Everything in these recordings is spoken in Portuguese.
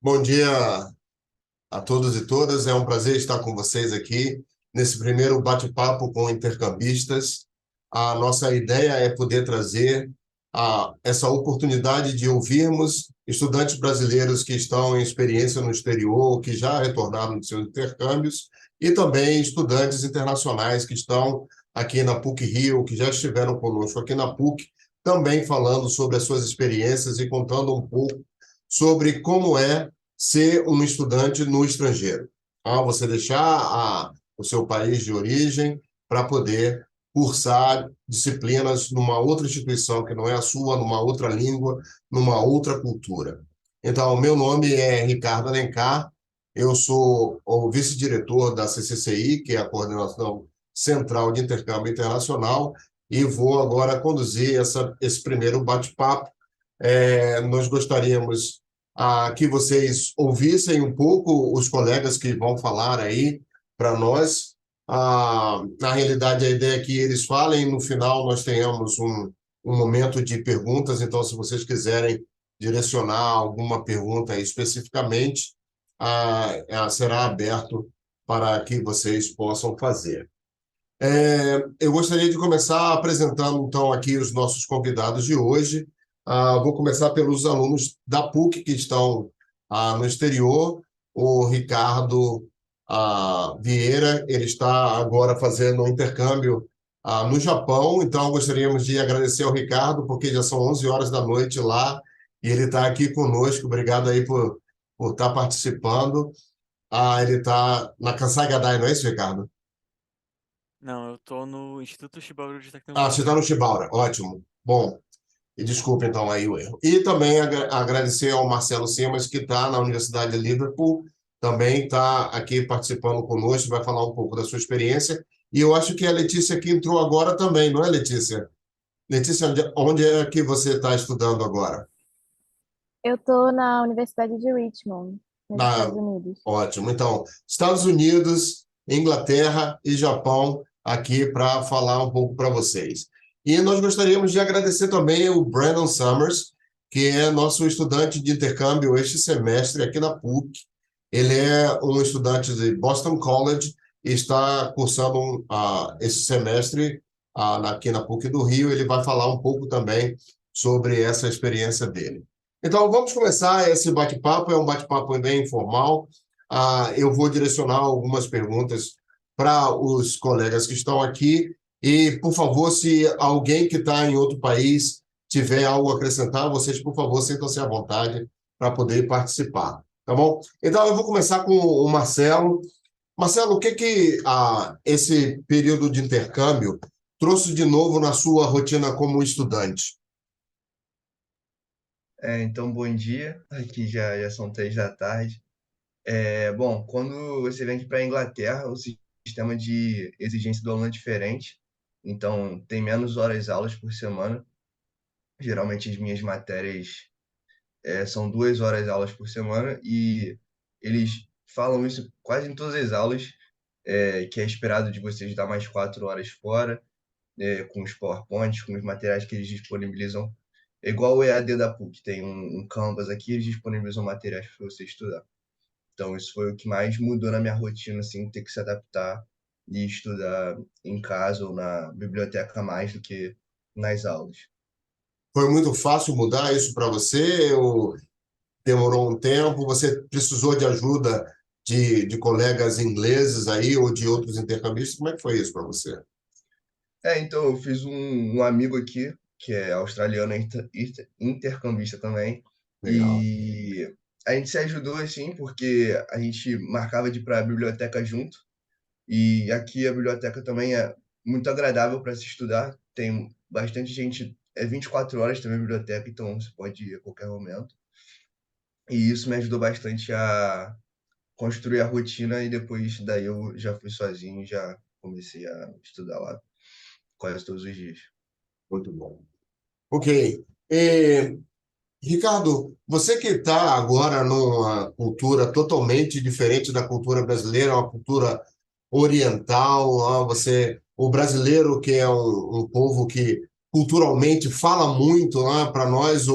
Bom dia a todos e todas. É um prazer estar com vocês aqui nesse primeiro bate-papo com intercambistas. A nossa ideia é poder trazer essa oportunidade de ouvirmos estudantes brasileiros que estão em experiência no exterior, que já retornaram de seus intercâmbios, e também estudantes internacionais que estão aqui na PUC-Rio, que já estiveram conosco aqui na PUC, também falando sobre as suas experiências e contando um pouco sobre como é ser um estudante no estrangeiro. Você deixar o seu país de origem para poder cursar disciplinas numa outra instituição que não é a sua, numa outra língua, numa outra cultura. Então, meu nome é Ricardo Alencar, eu sou o vice-diretor da CCCI, que é a Coordenação Central de Intercâmbio Internacional, e vou agora conduzir esse primeiro bate-papo. Nós gostaríamos que vocês ouvissem um pouco os colegas que vão falar aí para nós. Na realidade, a ideia é que eles falem, no final nós tenhamos um momento de perguntas, então se vocês quiserem direcionar alguma pergunta especificamente, será aberto para que vocês possam fazer. Eu gostaria de começar apresentando, então, aqui os nossos convidados de hoje. Vou começar pelos alunos da PUC que estão no exterior. O Ricardo Vieira, ele está agora fazendo um intercâmbio no Japão, então gostaríamos de agradecer ao Ricardo, porque já são 11 horas da noite lá, e ele está aqui conosco. Obrigado aí por estar participando. Ele está na Kansai Gaidai, não é isso, Ricardo? Não, eu tô no Instituto Shibauru de Você está Tecnologia. no Chibaura, ótimo. Bom, e desculpe então aí o erro. E também agradecer ao Marcelo Simas, que está na Universidade de Liverpool, também está aqui participando conosco, vai falar um pouco da sua experiência. E eu acho que a Letícia que entrou agora também, não é, Letícia? Letícia, onde é que você está estudando agora? Eu tô na Universidade de Richmond, nos Estados Na... Unidos. Ótimo. Então, Estados Unidos, Inglaterra e Japão aqui para falar um pouco para vocês. E nós gostaríamos de agradecer também o Brandon Summers, que é nosso estudante de intercâmbio este semestre aqui na PUC. Ele é um estudante de Boston College e está cursando esse semestre aqui na PUC do Rio. Ele vai falar um pouco também sobre essa experiência dele. Então, vamos começar esse bate-papo. É um bate-papo bem informal. Eu vou direcionar algumas perguntas para os colegas que estão aqui. E, por favor, se alguém que está em outro país tiver algo a acrescentar, vocês, por favor, sintam-se à vontade para poder participar. Tá bom? Então, eu vou começar com o Marcelo. Marcelo, o que esse período de intercâmbio trouxe de novo na sua rotina como estudante? Então, bom dia. Aqui já são 3 da tarde. Bom, quando você vem aqui para a Inglaterra, o sistema de exigência do aluno é diferente. Então, tem menos horas aulas por semana. Geralmente, as minhas matérias são 2 horas aulas por semana e eles falam isso quase em todas as aulas, que é esperado de vocês dar mais 4 horas fora, com os PowerPoints, com os materiais que eles disponibilizam. É igual o EAD da PUC, tem um Canvas aqui, eles disponibilizam materiais para você estudar. Então, isso foi o que mais mudou na minha rotina, assim, ter que se adaptar e estudar em casa ou na biblioteca mais do que nas aulas. Foi muito fácil mudar isso para você? Ou demorou um tempo? Você precisou de ajuda de colegas ingleses aí ou de outros intercambistas? Como é que foi isso para você? Então, eu fiz um amigo aqui, que é australiano, intercambista também, Legal. e a gente se ajudou, assim, porque a gente marcava de ir para a biblioteca junto, e aqui a biblioteca também é muito agradável para se estudar, tem bastante gente, é 24 horas também a biblioteca, então você pode ir a qualquer momento. E isso me ajudou bastante a construir a rotina e depois daí eu já fui sozinho, já comecei a estudar lá quase todos os dias. Muito bom. Ok. E, Ricardo, você que está agora numa cultura totalmente diferente da cultura brasileira, uma cultura oriental, o brasileiro que é um povo que culturalmente fala muito, para nós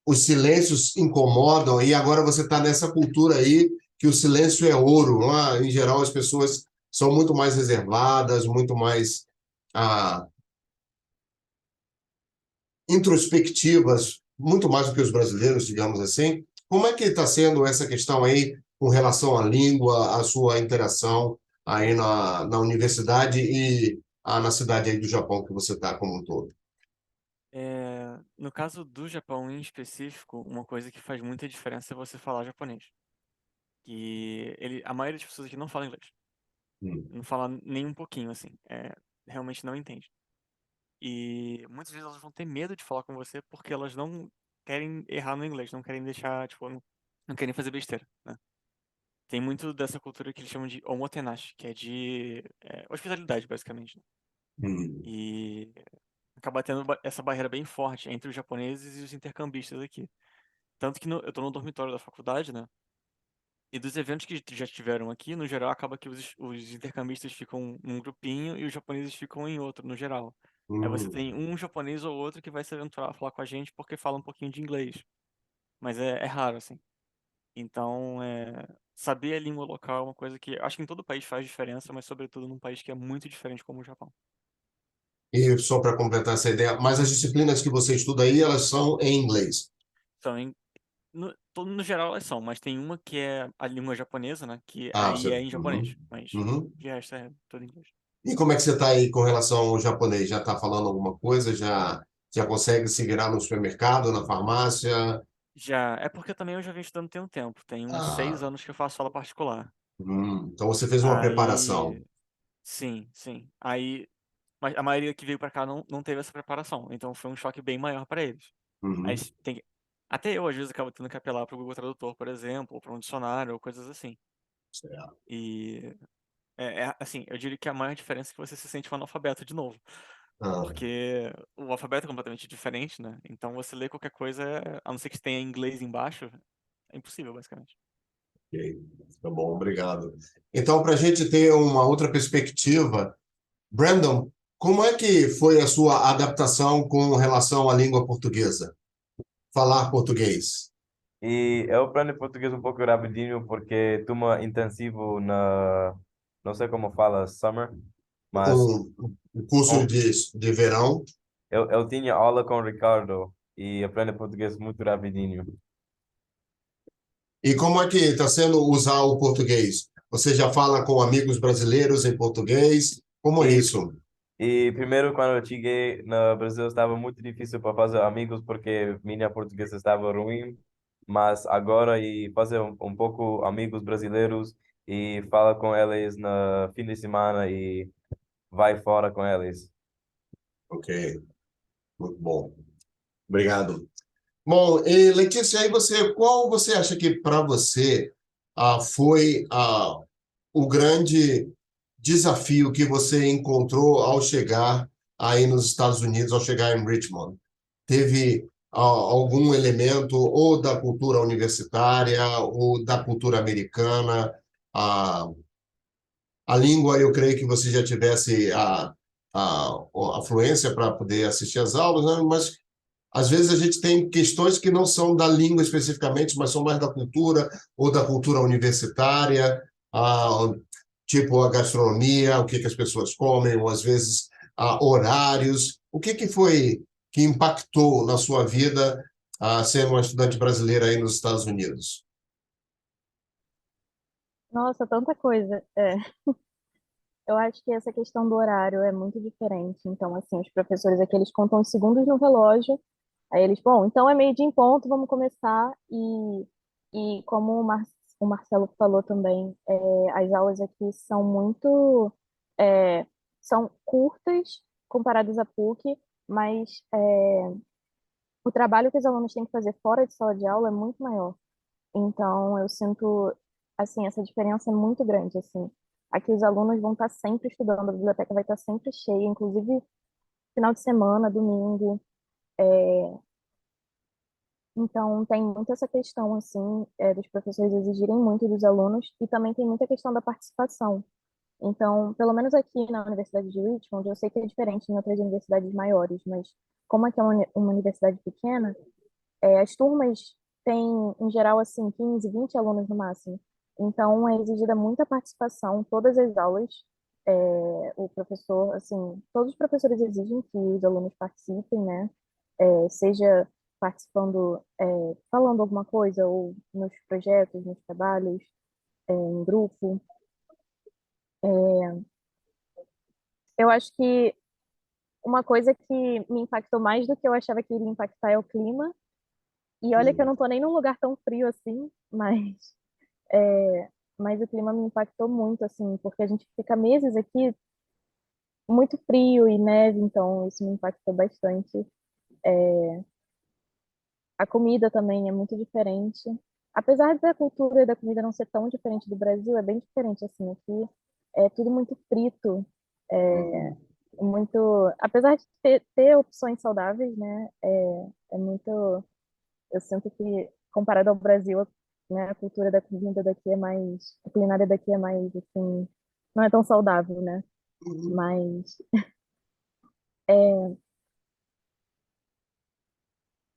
os silêncios incomodam, e agora você está nessa cultura aí que o silêncio é ouro, não é? Em geral, as pessoas são muito mais reservadas, muito mais ah, introspectivas, muito mais do que os brasileiros, digamos assim. Como é que está sendo essa questão aí com relação à língua, à sua interação aí na universidade e na cidade aí do Japão que você está como um todo? No caso do Japão em específico, uma coisa que faz muita diferença é você falar japonês. E a maioria das pessoas aqui não fala inglês. Hum, Não fala nem um pouquinho, assim. Realmente não entende. E muitas vezes elas vão ter medo de falar com você porque elas não querem errar no inglês, não querem deixar, tipo, não querem fazer besteira, né? Tem muito dessa cultura que eles chamam de omotenashi, que é de hospitalidade, basicamente, né? hum, E acaba tendo essa barreira bem forte entre os japoneses e os intercambistas aqui. Tanto que eu tô no dormitório da faculdade, né? E dos eventos que já tiveram aqui, no geral, acaba que os intercambistas ficam num grupinho e os japoneses ficam em outro, no geral. Aí você hum. tem um japonês ou outro que vai se aventurar a falar com a gente porque fala um pouquinho de inglês. Mas é raro, assim. Então, saber a língua local é uma coisa que acho que em todo país faz diferença, mas sobretudo num país que é muito diferente como o Japão. E só para completar essa ideia, mas as disciplinas que você estuda aí, elas são em inglês. Então, no geral elas são, mas tem uma que é a língua japonesa, né? Que Ah, aí você... é em Uhum, japonês, mas uhum. de resto é todo em inglês. E como é que você está aí com relação ao japonês? Já está falando alguma coisa? Já consegue se virar no supermercado, na farmácia? Já, é porque também eu já venho estudando tem um tempo, tem uns Ah, 6 anos que eu faço aula particular. então você fez uma preparação. Aí, sim, sim. Aí, mas a maioria que veio pra cá não teve essa preparação, então foi um choque bem maior pra eles. Aí Uhum. até eu às vezes acabo tendo que apelar pro Google Tradutor, por exemplo, ou pra um dicionário ou coisas assim. Certo. E assim, eu diria que a maior diferença é que você se sente um analfabeto de novo, Ah, porque o alfabeto é completamente diferente, né? Então você lê qualquer coisa, a não ser que tenha inglês embaixo, é impossível, basicamente. ok. Tá bom, obrigado. Então, para a gente ter uma outra perspectiva, Brandon, como é que foi a sua adaptação com relação à língua portuguesa? Falar português. E eu aprendo português um pouco rapidinho porque turma intensivo na, não sei como fala, summer, mas Um curso com, de verão. eu tinha aula com o Ricardo e aprendo português muito rapidinho. E como é que está sendo usar o português? Você já fala com amigos brasileiros em português? Como é E, isso? e primeiro, quando eu cheguei no Brasil, estava muito difícil para fazer amigos porque minha portuguesa estava ruim, mas agora e fazer um pouco amigos brasileiros e fala com eles no fim de semana e vai fora com eles. Ok, muito bom. Obrigado. Bom, e Letícia, aí qual você acha que para você foi o grande desafio que você encontrou ao chegar aí nos Estados Unidos, ao chegar em Richmond? Teve algum elemento ou da cultura universitária ou da cultura americana? A, a língua, eu creio que você já tivesse a fluência para poder assistir às aulas, né? Mas às vezes a gente tem questões que não são da língua especificamente, mas são mais da cultura ou da cultura universitária, tipo a gastronomia, o que que as pessoas comem, ou às vezes horários. O que foi que impactou na sua vida sendo uma estudante brasileira aí nos Estados Unidos? Nossa, tanta coisa. Eu acho que essa questão do horário é muito diferente. Então, assim, os professores aqui, eles contam os segundos no relógio. Aí eles, bom, então é meio-dia em ponto, vamos começar. E como o Marcelo falou também, as aulas aqui são muito, é, são curtas comparadas à PUC, mas o trabalho que os alunos têm que fazer fora de sala de aula é muito maior. Então, eu sinto, assim, essa diferença é muito grande, assim. Aqui os alunos vão estar sempre estudando, a biblioteca vai estar sempre cheia, inclusive final de semana, domingo. Então, tem muito essa questão, assim, dos professores exigirem muito dos alunos e também tem muita questão da participação. Então, pelo menos aqui na Universidade de Richmond, eu sei que é diferente em outras universidades maiores, mas como aqui é uma universidade pequena, as turmas têm, em geral, assim, 15, 20 alunos no máximo. Então, é exigida muita participação, todas as aulas. O professor, assim, todos os professores exigem que os alunos participem, né? Seja participando, falando alguma coisa, ou nos projetos, nos trabalhos, em grupo. Eu acho que uma coisa que me impactou mais do que eu achava que iria impactar é o clima. E olha que eu Hum. não tô nem num lugar tão frio assim, é, mas o clima me impactou muito, assim, porque a gente fica meses aqui muito frio e neve, então isso me impactou bastante. A comida também é muito diferente. Apesar da cultura da comida não ser tão diferente do Brasil, é bem diferente, assim, aqui é tudo muito frito, é Uhum. muito... Apesar de ter opções saudáveis, né, é muito... Eu sinto que, comparado ao Brasil, né, a cultura da comida daqui é mais... A culinária daqui é mais, assim... Não é tão saudável, né? Uhum. Mas...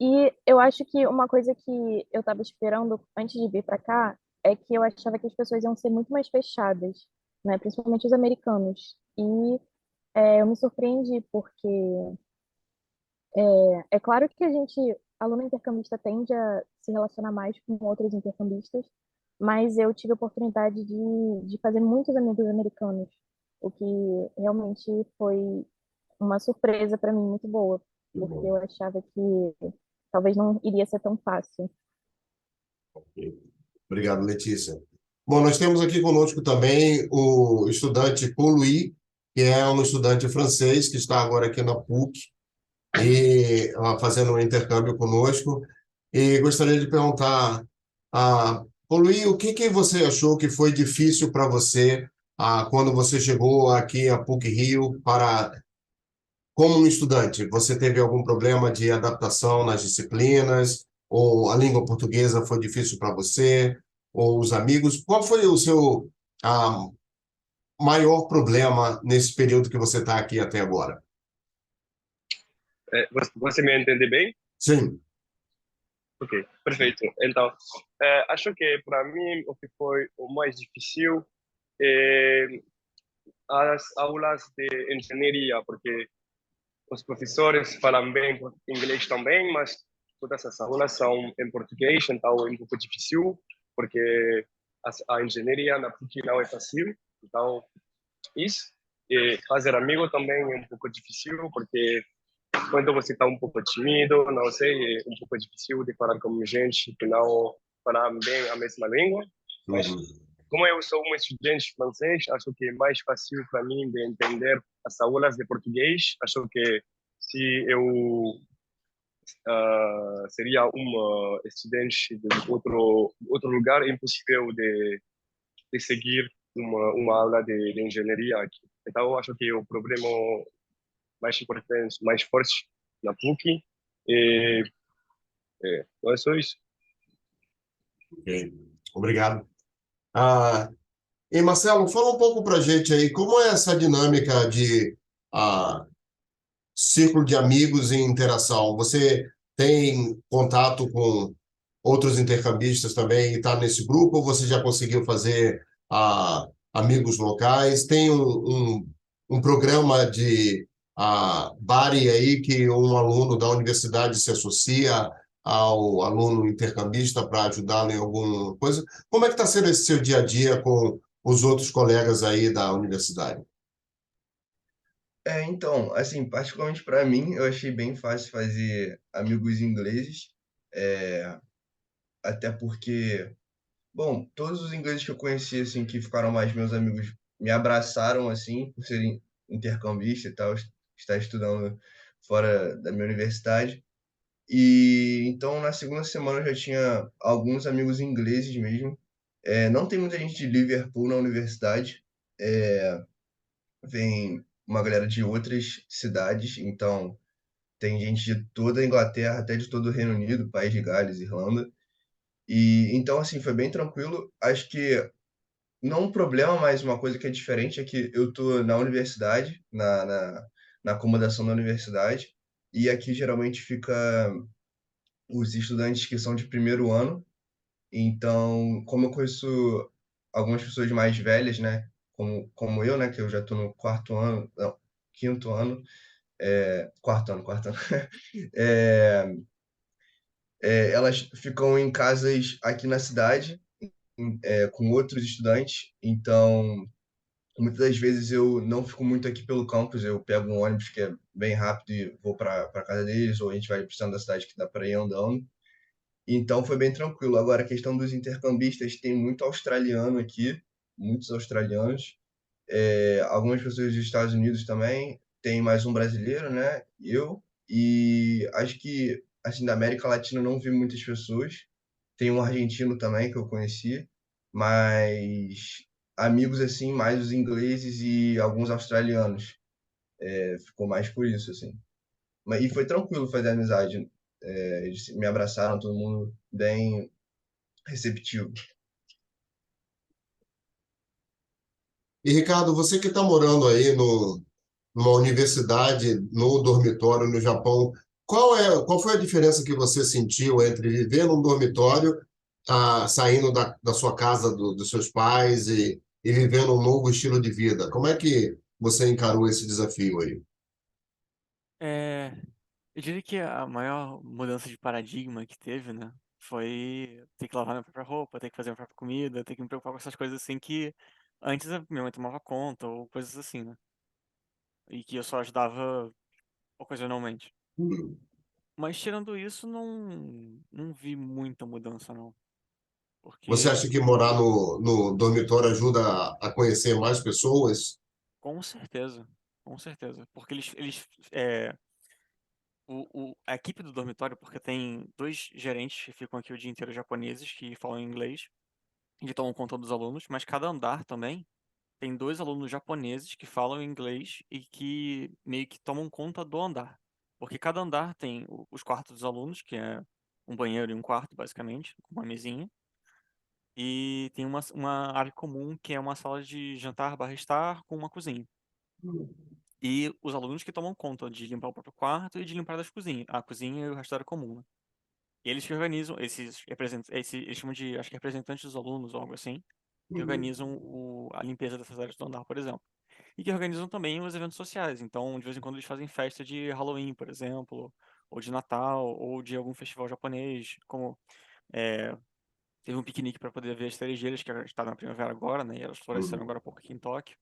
E eu acho que uma coisa que eu estava esperando antes de vir para cá é que eu achava que as pessoas iam ser muito mais fechadas, né? Principalmente os americanos. E eu me surpreendi porque é claro que a gente, aluno intercambista, tende a se relacionar mais com outros intercambistas, mas eu tive a oportunidade de fazer muitos amigos americanos, o que realmente foi uma surpresa para mim muito boa, Que porque bom. eu achava que talvez não iria ser tão fácil. Obrigado, Letícia. Bom, nós temos aqui conosco também o estudante Paul Louis, que é um estudante francês que está agora aqui na PUC e fazendo um intercâmbio conosco. E gostaria de perguntar Paul Louis, o que que você achou que foi difícil para você quando você chegou aqui a PUC Rio para como um estudante? Você teve algum problema de adaptação nas disciplinas? Ou a língua portuguesa foi difícil para você? Ou os amigos? Qual foi o seu ah, maior problema nesse período que você está aqui até agora? Você me entende bem? Sim. Ok, perfeito. Então, acho que para mim o que foi o mais difícil é as aulas de engenharia, porque os professores falam bem inglês também, mas todas as aulas são em português, então é um pouco difícil, porque a engenharia na PUC não é fácil. Então, isso. E fazer amigo também é um pouco difícil, porque quando você está um pouco tímido, não sei, é um pouco difícil de falar com gente que não fala bem a mesma língua. Mas Uhum. como eu sou um estudante francês, acho que é mais fácil para mim de entender as aulas de português. Acho que se eu seria um estudante de outro lugar, é impossível de seguir uma aula de engenharia aqui. Então, acho que o problema mais importante, mais forte na PUC é, não é só isso. Ok. Obrigado. Ah, e Marcelo, fala um pouco para a gente aí, como é essa dinâmica de ah, círculo de amigos e interação? Você tem contato com outros intercambistas também e está nesse grupo? Ou você já conseguiu fazer amigos locais? Tem um programa de buddy aí que um aluno da universidade se associa ao aluno intercambista para ajudá-lo em alguma coisa? Como é que está sendo esse seu dia a dia com os outros colegas aí da universidade? Então, assim, particularmente para mim, eu achei bem fácil fazer amigos ingleses, é, até porque, bom, todos os ingleses que eu conheci, assim, que ficaram mais meus amigos, me abraçaram, assim, por serem intercambista e tal, estar estudando fora da minha universidade. E então, na segunda semana, eu já tinha alguns amigos ingleses mesmo. Não tem muita gente de Liverpool na universidade. É, vem uma galera de outras cidades, então tem gente de toda a Inglaterra, até de todo o Reino Unido, País de Gales, Irlanda. E então, assim, foi bem tranquilo. Acho que não um problema, mas uma coisa que é diferente é que eu tô na universidade, na acomodação da universidade, e aqui geralmente fica os estudantes que são de primeiro ano. Então, como eu conheço algumas pessoas mais velhas, né? Como eu, né? Que eu já estou no quarto ano, não, quinto ano, quarto ano. É, elas ficam em casas aqui na cidade, com outros estudantes. Então, muitas das vezes eu não fico muito aqui pelo campus, eu pego um ônibus que é bem rápido e vou para casa deles, ou a gente vai para o centro da cidade que dá para ir andando. Então foi bem tranquilo. Agora, a questão dos intercambistas, tem muito australiano aqui, muitos australianos, algumas pessoas dos Estados Unidos também, tem mais um brasileiro, né? Eu, e acho que, assim, da América Latina eu não vi muitas pessoas. Tem um argentino também que eu conheci, mas amigos, assim, mais os ingleses e alguns australianos. Ficou mais por isso, assim. E foi tranquilo fazer amizade. Eles me abraçaram, todo mundo bem receptivo. E, Ricardo, você que está morando aí numa universidade, no dormitório no Japão, qual foi a diferença que você sentiu entre viver num dormitório, saindo da sua casa, dos seus pais e vivendo um novo estilo de vida? Como é que você encarou esse desafio aí? É, eu diria que a maior mudança de paradigma que teve, né, foi ter que lavar minha própria roupa, ter que fazer minha própria comida, ter que me preocupar com essas coisas assim que antes a minha mãe tomava conta ou coisas assim, né? E que eu só ajudava ocasionalmente. Mas tirando isso, não vi muita mudança, não. Você Porque, acha que morar no dormitório ajuda a conhecer mais pessoas? com certeza, com certeza. Porque é, a equipe do dormitório, porque tem dois gerentes que ficam aqui o dia inteiro japoneses, que falam inglês, e que tomam conta dos alunos, mas cada andar também tem dois alunos japoneses que falam inglês e que meio que tomam conta do andar. Porque cada andar tem os quartos dos alunos, que é um banheiro e um quarto, basicamente, com uma mesinha. E tem uma área comum, que é uma sala de jantar barra estar com uma cozinha. E os alunos que tomam conta de limpar o próprio quarto e de limpar a cozinha e o resto da área comum, né? E eles que organizam, eles chamam de, acho que representantes dos alunos ou algo assim, que organizam a limpeza dessas áreas do andar, por exemplo. E que organizam também os eventos sociais. Então, de vez em quando eles fazem festa de Halloween, por exemplo, ou de Natal, ou de algum festival japonês, como é, teve um piquenique para poder ver as cerejeiras que está na primavera agora, né? E elas floresceram agora há pouco aqui em Tóquio.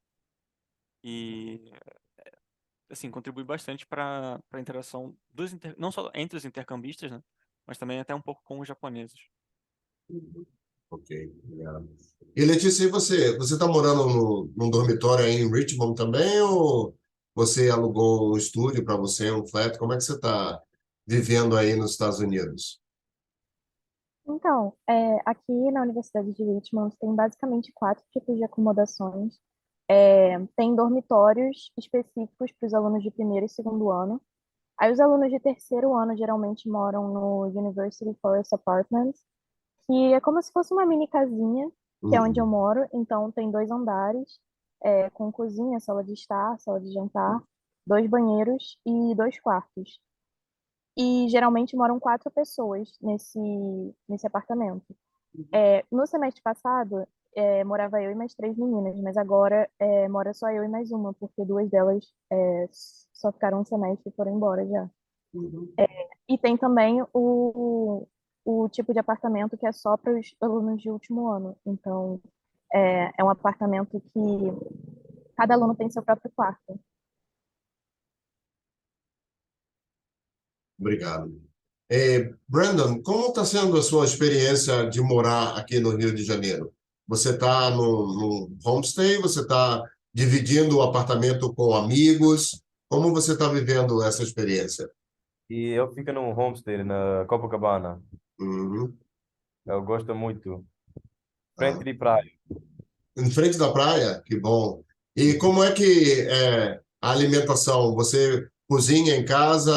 E assim, contribui bastante para a interação não só entre os intercambistas, né? Mas também até um pouco com os japoneses. Ok, obrigado. E Letícia, e você está morando num dormitório aí em Richmond também ou você alugou um estúdio para você, um flat? Como é que você está vivendo aí nos Estados Unidos? Então, aqui na Universidade de Richmond tem basicamente quatro tipos de acomodações. Tem dormitórios específicos para os alunos de primeiro e segundo ano. Aí os alunos de terceiro ano geralmente moram no University Forest Apartments, que é como se fosse uma mini casinha, que é onde eu Uhum. moro. Então tem dois andares, com cozinha, sala de estar, sala de jantar, dois banheiros e dois quartos. E geralmente moram quatro pessoas nesse apartamento. No semestre passado, morava eu e mais três meninas, mas agora mora só eu e mais uma, porque duas delas só ficaram um semestre e foram embora já. E tem também o tipo de apartamento que é só para os alunos de último ano. Então, é um apartamento que cada aluno tem seu próprio quarto. Obrigado. Brandon, como está sendo a sua experiência de morar aqui no Rio de Janeiro? Você está no homestay? Você está dividindo o apartamento com amigos? Como você está vivendo essa experiência? E eu fico num homestay na Copacabana. Uhum. Eu gosto muito. Ah, Frente de praia. em frente da praia? Que bom. E como é que é a alimentação? Você cozinha em casa?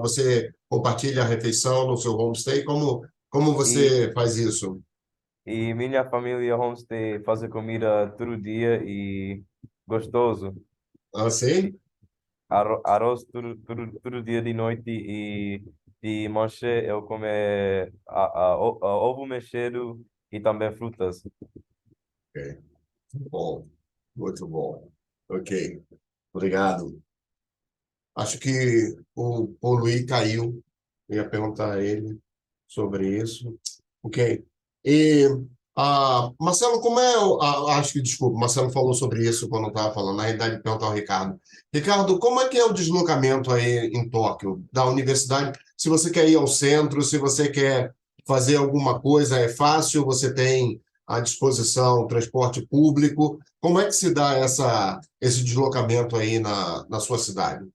Você compartilha a refeição no seu homestay? Como E, você faz isso? e minha família homestay faz a comida todo dia e gostoso. Ah, sim? Arroz todo dia de noite e de manche eu comer ovo mexido e também frutas. Ok. Bom, muito bom. Ok, obrigado. Acho que o Paul Louis caiu. Eu ia perguntar a ele sobre isso. Ok. E, Marcelo, como é. Acho que, desculpa, Marcelo falou sobre isso quando eu estava falando. Na realidade, perguntar ao Ricardo. Ricardo, como é que é o deslocamento aí em Tóquio, da universidade? Se você quer ir ao centro, se você quer fazer alguma coisa, é fácil? Você tem à disposição transporte público? Como é que se dá esse deslocamento aí na sua cidade?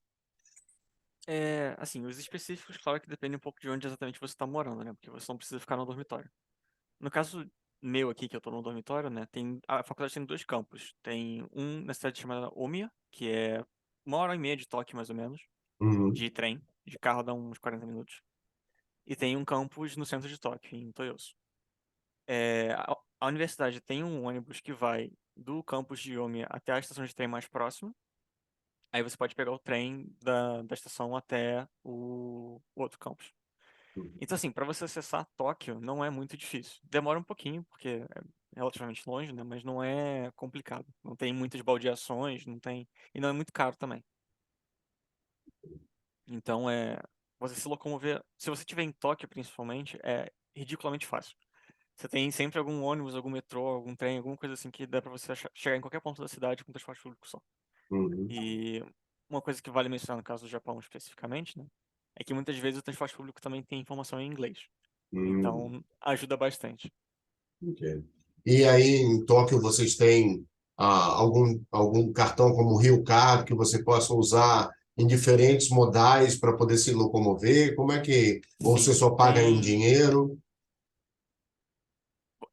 Assim, os específicos, claro que depende um pouco de onde exatamente você está morando, né? Porque você não precisa ficar no dormitório. No caso meu aqui, que eu tô no dormitório, né? A faculdade tem dois campos. Tem um na cidade chamada Omiya, que é 1h30 de Tóquio, mais ou menos, Uhum, de trem. De carro dá uns 40 minutos. E tem um campus no centro de Tóquio, em Toyosu. A universidade tem um ônibus que vai do campus de Omiya até a estação de trem mais próxima. Aí você pode pegar o trem da estação até o outro campus. Então, assim, para você acessar Tóquio não é muito difícil. Demora um pouquinho, porque é relativamente longe, né? Mas não é complicado. Não tem muitas baldeações, não tem. E não é muito caro também. Então, você se locomover. Se você estiver em Tóquio, principalmente, é ridiculamente fácil. Você tem sempre algum ônibus, algum metrô, algum trem, alguma coisa assim que dá pra você chegar em qualquer ponto da cidade com transporte público só. uhum, E uma coisa que vale mencionar no caso do Japão especificamente, né? É que muitas vezes o transporte público também tem informação em inglês. uhum. Então, ajuda bastante. Ok. E aí, em Tóquio, vocês têm algum cartão como o Rio Card que você possa usar em diferentes modais para poder se locomover? Como é que. Ou você Sim, só paga em tem. dinheiro?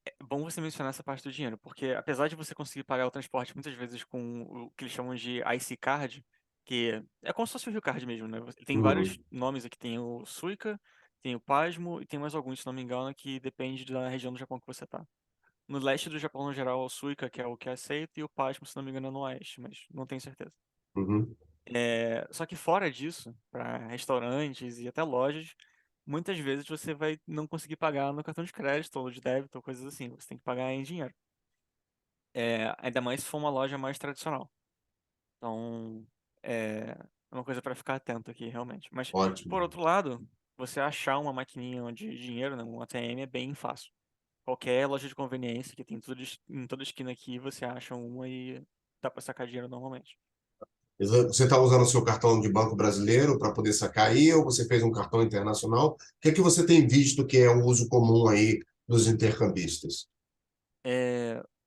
É bom você mencionar essa parte do dinheiro, porque apesar de você conseguir pagar o transporte muitas vezes com o que eles chamam de IC Card, que é como se fosse o Rio Card mesmo, né? Tem vários Uhum, nomes aqui, tem o Suica, tem o Pasmo e tem mais alguns, se não me engano, que depende da região do Japão que você tá. No leste do Japão, no geral, é o Suica, que é o que é aceito, e o Pasmo, se não me engano, é no oeste, mas não tenho certeza. uhum, Só que fora disso, para restaurantes e até lojas, muitas vezes você vai não conseguir pagar no cartão de crédito ou de débito ou coisas assim. Você tem que pagar em dinheiro. Ainda mais se for uma loja mais tradicional. Então, é uma coisa para ficar atento aqui, realmente. Mas, por ótimo. outro lado, você achar uma maquininha de dinheiro, né, um ATM, é bem fácil. Qualquer loja de conveniência que tem em toda esquina aqui, você acha uma e dá para sacar dinheiro normalmente. Você está usando o seu cartão de banco brasileiro para poder sacar aí, ou você fez um cartão internacional? O que é que você tem visto que é o uso comum aí dos intercambistas?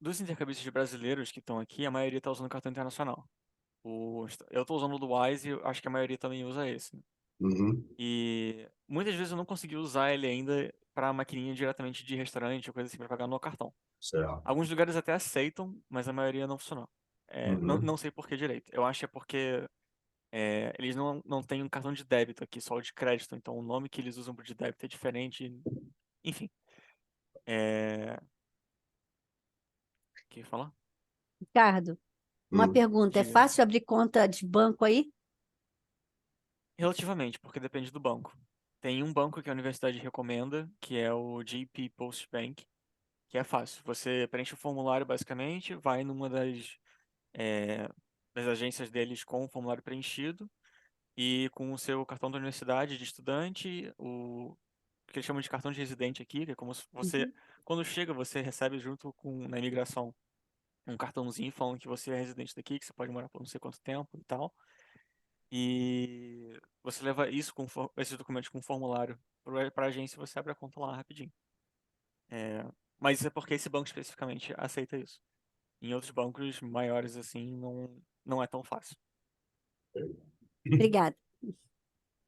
Dos intercambistas brasileiros que estão aqui, a maioria está usando cartão internacional. Eu estou usando o do Wise e eu acho que a maioria também usa esse, né? Uhum, E muitas vezes eu não consegui usar ele ainda para maquininha diretamente de restaurante ou coisa assim para pagar no cartão. certo. Alguns lugares até aceitam, mas a maioria não funcionou. Não Uhum, sei por que direito. Eu acho que é porque eles não têm um cartão de débito aqui, só o de crédito. Então o nome que eles usam pro de débito é diferente. Enfim. O que eu ia falar? Ricardo, uma uhum, pergunta: é Diga. fácil abrir conta de banco aí? Relativamente, porque depende do banco. Tem um banco que a universidade recomenda, que é o JP Post Bank, que é fácil. Você preenche o formulário basicamente, vai numa é, das agências deles com o formulário preenchido e com o seu cartão da universidade de estudante, o que eles chamam de cartão de residente aqui, que é como se você, Uhum. quando chega, você recebe junto com na imigração um cartãozinho falando que você é residente daqui, que você pode morar por não sei quanto tempo e tal. E você leva isso esses documentos com um formulário para a agência e você abre a conta lá rapidinho. É, mas isso é porque esse banco especificamente aceita isso. Em outros bancos maiores assim, não é tão fácil. Obrigada.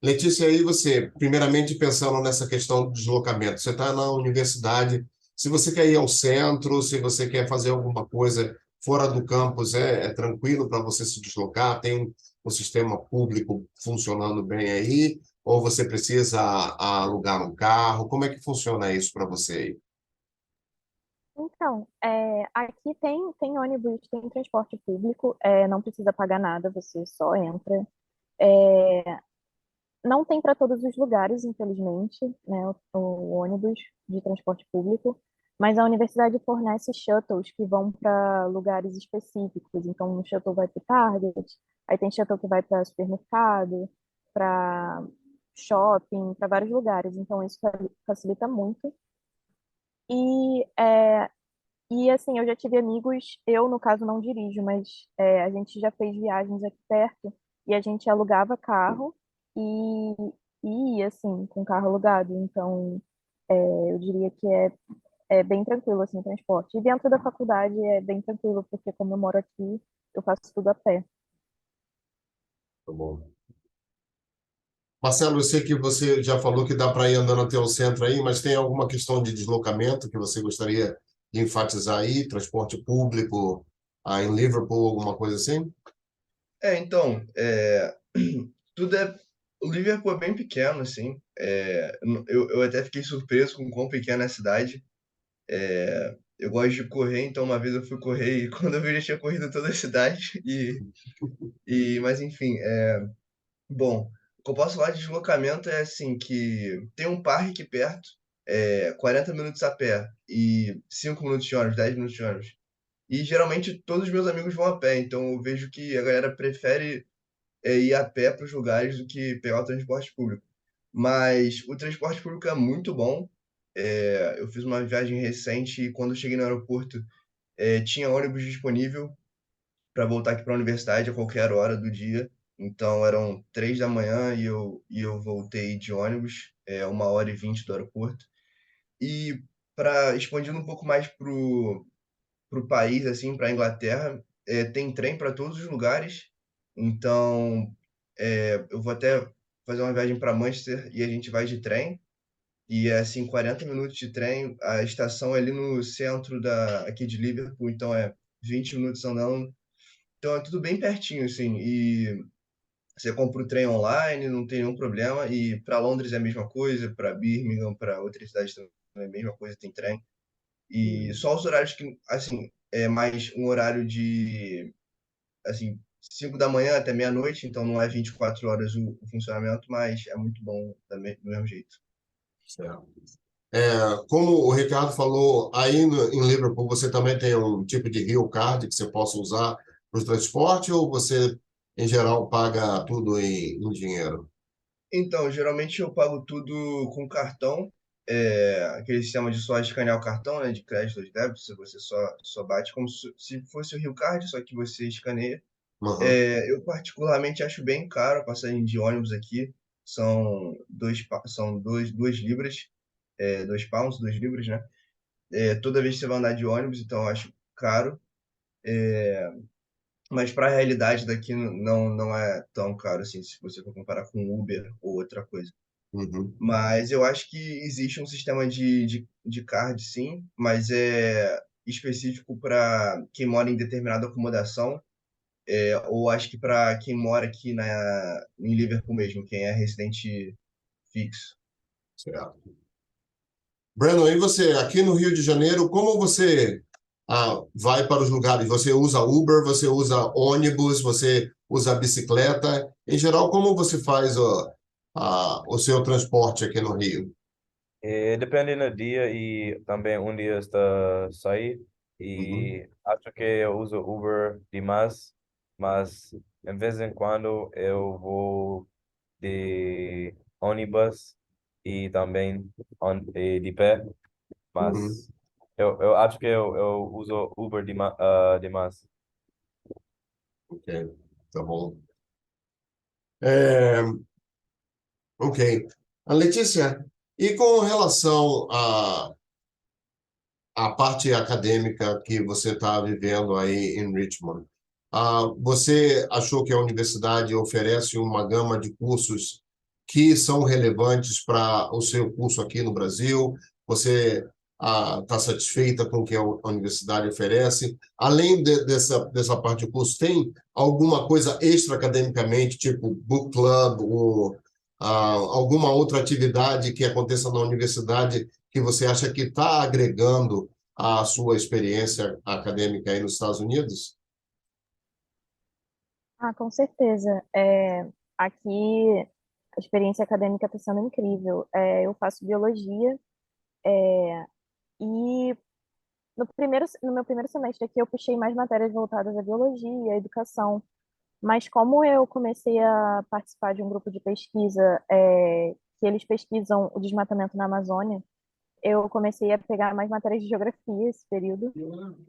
Letícia, aí você, primeiramente pensando nessa questão do deslocamento, você está na universidade, se você quer ir ao centro, se você quer fazer alguma coisa fora do campus, é tranquilo para você se deslocar? Tem um sistema público funcionando bem aí? Ou você precisa alugar um carro? Como é que funciona isso para você aí? Então, aqui tem ônibus, tem transporte público, não precisa pagar nada, você só entra. não tem para todos os lugares, infelizmente, né, o ônibus de transporte público, mas a universidade fornece shuttles que vão para lugares específicos. Então, um shuttle vai para o Target, aí tem shuttle que vai para supermercado, para shopping, para vários lugares. Então, isso facilita muito. E, assim, eu já tive amigos, eu, no caso, não dirijo, mas a gente já fez viagens aqui perto e a gente alugava carro e, e ia, assim, com carro alugado. Então, eu diria que é bem tranquilo, assim, o transporte. E dentro da faculdade é bem tranquilo, porque como eu moro aqui, eu faço tudo a pé. Tá bom. Marcelo, eu sei que você já falou que dá para ir andando até o centro aí, mas tem alguma questão de deslocamento que você gostaria de enfatizar aí? Transporte público, em Liverpool, alguma coisa assim? Então, tudo é. O Liverpool é bem pequeno, assim. Eu até fiquei surpreso com quão pequena é a cidade. Eu gosto de correr, então uma vez eu fui correr e quando eu vi, eu já tinha corrido toda a cidade. Mas enfim, bom, o que eu posso falar de deslocamento é assim, que tem um parque aqui perto, 40 minutos a pé e 5 minutos de ônibus, 10 minutos de ônibus. E geralmente todos os meus amigos vão a pé, então eu vejo que a galera prefere ir a pé para os lugares do que pegar o transporte público. Mas o transporte público é muito bom. Eu fiz uma viagem recente e quando eu cheguei no aeroporto, tinha ônibus disponível para voltar aqui para a universidade a qualquer hora do dia. Então eram 3 da manhã e eu voltei de ônibus, 1h20 do aeroporto. E para expandindo um pouco mais pro país, assim, para a Inglaterra, tem trem para todos os lugares. Então, eu vou até fazer uma viagem para Manchester e a gente vai de trem. E é assim, 40 minutos de trem. A estação é ali no centro aqui de Liverpool, então é 20 minutos andando. Então é tudo bem pertinho, assim. E você compra o trem online, não tem nenhum problema. E para Londres é a mesma coisa, para Birmingham, para outras cidades também é a mesma coisa, tem trem. E só os horários que, assim, é mais um horário de, assim, 5 da manhã até meia-noite, então não é 24 horas o funcionamento, mas é muito bom também, do mesmo jeito. Certo. Como o Ricardo falou, aí em Liverpool você também tem um tipo de Rio Card que você possa usar para o transporte ou você, em geral, paga tudo em dinheiro? Então, geralmente eu pago tudo com cartão, aquele sistema de só escanear o cartão, né, de crédito ou de débito, se você só bate como se fosse o Rio Card, só que você escaneia. Uhum. Eu particularmente acho bem caro a passagem de ônibus aqui. São 2 libras, 2 pounds, 2 libras, né? Toda vez que você vai andar de ônibus, então eu acho caro. Mas para a realidade daqui não é tão caro assim, se você for comparar com Uber ou outra coisa. Uhum. Mas eu acho que existe um sistema de card, sim, mas é específico para quem mora em determinada acomodação. Ou acho que para quem mora aqui em Liverpool mesmo, quem é residente fixo. Certo. Brandon, e você, aqui no Rio de Janeiro, como você vai para os lugares? Você usa Uber, você usa ônibus, você usa bicicleta? Em geral, como você faz o seu transporte aqui no Rio? Depende do dia e também um dia está sair Uhum. e acho que eu uso Uber demais, mas de vez em quando eu vou de ônibus e também de pé, Uhum. mas eu acho que eu uso Uber demais. Ok, tá bom. É, ok. Letícia, e com relação a parte acadêmica que você está vivendo aí em Richmond. Você achou que a universidade oferece uma gama de cursos que são relevantes para o seu curso aqui no Brasil? Você está satisfeita com o que a universidade oferece? Além dessa parte de curso, tem alguma coisa extra academicamente, tipo book club ou alguma outra atividade que aconteça na universidade que você acha que está agregando à sua experiência acadêmica aí nos Estados Unidos? Ah, com certeza. Aqui a experiência acadêmica está sendo incrível. Eu faço biologia, e no meu primeiro semestre aqui eu puxei mais matérias voltadas à biologia, à educação. Mas como eu comecei a participar de um grupo de pesquisa, que eles pesquisam o desmatamento na Amazônia, eu comecei a pegar mais matérias de geografia esse período.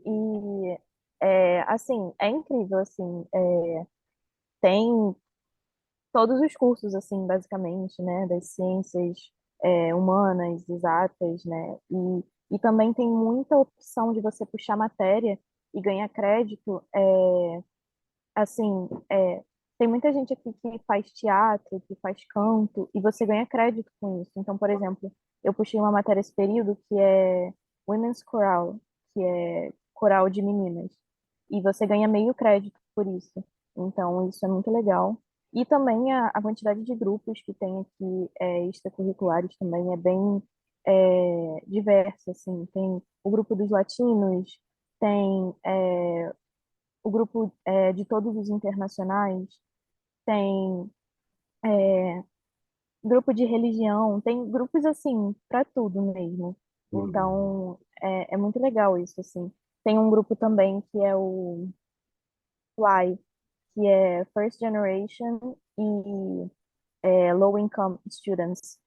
E, assim, é incrível, assim, tem todos os cursos, assim, basicamente, né, das ciências, humanas, exatas, né, e também tem muita opção de você puxar matéria e ganhar crédito, assim, tem muita gente aqui que faz teatro, que faz canto, e você ganha crédito com isso. Então, por exemplo, eu puxei uma matéria esse período que é Women's Choral, que é coral de meninas, e você ganha meio crédito por isso. Então, isso é muito legal. E também a quantidade de grupos que tem aqui, extracurriculares, também é bem diversa, assim. Tem o grupo dos latinos, tem o grupo de todos os internacionais, tem grupo de religião, tem grupos assim para tudo mesmo. Então é muito legal isso assim. Tem um grupo também que é o FLY, que é First Generation e Low Income Students.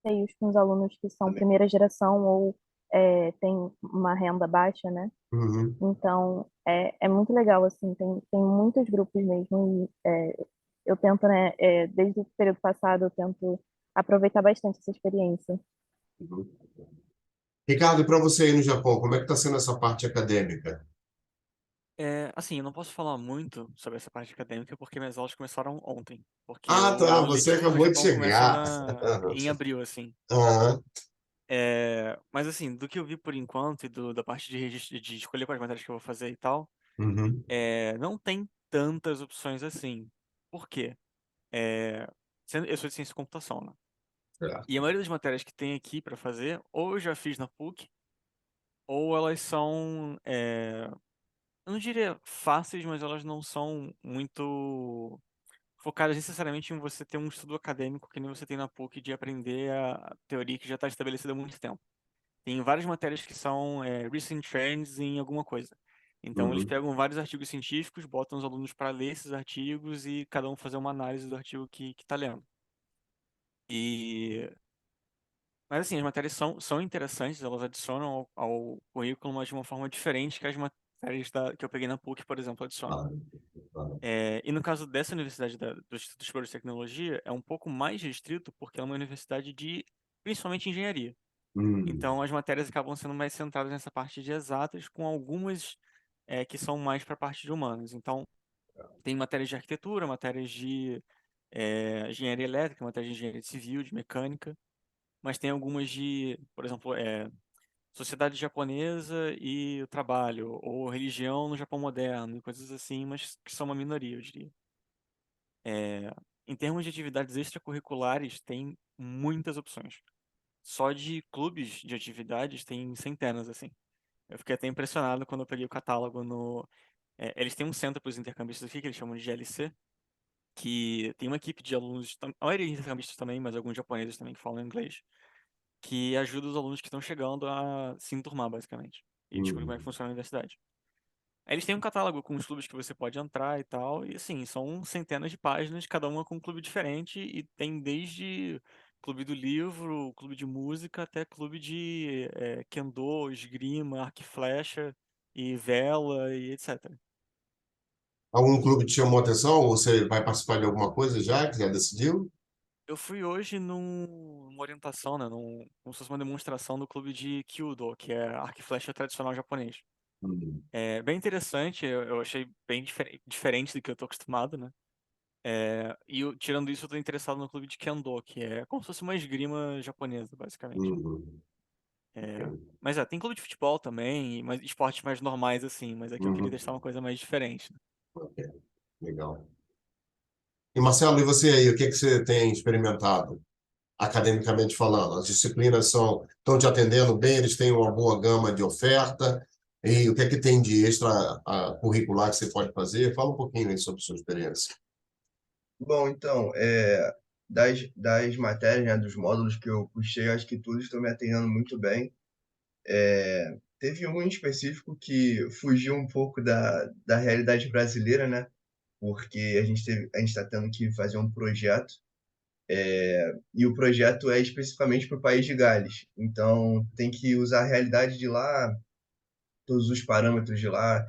Meios com os alunos que são primeira geração ou têm uma renda baixa, né? Uhum. Então, é muito legal, assim, tem muitos grupos mesmo, e eu tento, né, desde o período passado, eu tento aproveitar bastante essa experiência. Uhum. Ricardo, e para você aí no Japão, como é que está sendo essa parte acadêmica? Assim, eu não posso falar muito sobre essa parte acadêmica porque minhas aulas começaram ontem. Porque Ah, o tá, ano você letivo no acabou de Japão começa chegar. em abril, assim. Aham. Mas assim, do que eu vi por enquanto e da parte de registro, de escolher quais matérias que eu vou fazer e tal, Uhum. não tem tantas opções assim. Por quê? Eu sou de ciência de computação, né? Certo. E a maioria das matérias que tem aqui para fazer, ou eu já fiz na PUC, ou elas são, eu não diria fáceis, mas elas não são muito focadas necessariamente em você ter um estudo acadêmico que nem você tem na PUC de aprender a teoria que já está estabelecida há muito tempo. Tem várias matérias que são recent trends em alguma coisa. Então eles Uhum. pegam vários artigos científicos, botam os alunos para ler esses artigos e cada um fazer uma análise do artigo que está lendo. E Mas assim, as matérias são interessantes, elas adicionam ao currículo, mas de uma forma diferente que as matérias que eu peguei na PUC, por exemplo, adicionam. Claro, claro. E no caso dessa universidade do Instituto Superior de Tecnologia, é um pouco mais restrito porque ela é uma universidade de, principalmente, engenharia. Hum. Então, as matérias acabam sendo mais centradas nessa parte de exatas, com algumas que são mais para a parte de humanas. Então, tem matérias de arquitetura, matérias de engenharia elétrica, matérias de engenharia civil, de mecânica, mas tem algumas de, por exemplo, sociedade japonesa e o trabalho, ou religião no Japão moderno, e coisas assim, mas que são uma minoria, eu diria. Em termos de atividades extracurriculares, tem muitas opções. Só de clubes de atividades tem centenas, assim. Eu fiquei até impressionado quando eu peguei o catálogo no. Eles têm um centro para os intercambistas aqui, que eles chamam de GLC, que tem uma equipe de alunos, a maioria de intercambistas também, mas alguns japoneses também que falam inglês, que ajuda os alunos que estão chegando a se enturmar, basicamente, e descobrir como é que Uhum. funciona a universidade. Aí eles têm um catálogo com os clubes que você pode entrar e tal, e assim, são centenas de páginas, cada uma com um clube diferente, e tem desde clube do livro, clube de música, até clube de kendo, esgrima, arco e flecha, e vela, e etc. Algum clube te chamou a atenção? Ou você vai participar de alguma coisa já, que já decidiu? Eu fui hoje numa orientação, né, como se fosse uma demonstração do clube de Kyudo, que é arco e flecha tradicional japonês. Hum. É bem interessante, eu achei bem diferente do que eu tô acostumado, né? Tirando isso, eu tô interessado no clube de Kendo, que é como se fosse uma esgrima japonesa, basicamente. Uhum. Mas tem clube de futebol também, mas esportes mais normais assim, mas aqui eu queria Uhum. testar uma coisa mais diferente, né? Ok, legal. E Marcelo, e você aí, o que que você tem experimentado, academicamente falando? As disciplinas estão te atendendo bem, eles têm uma boa gama de oferta, e o que é que tem de extra curricular que você pode fazer? Fala um pouquinho aí sobre a sua experiência. Bom, então, das matérias, né, dos módulos que eu puxei, acho que todos estão me atendendo muito bem. Teve um em específico que fugiu um pouco da realidade brasileira, né? Porque a gente está tendo que fazer um projeto, e o projeto é especificamente para o país de Gales. Então, tem que usar a realidade de lá, todos os parâmetros de lá.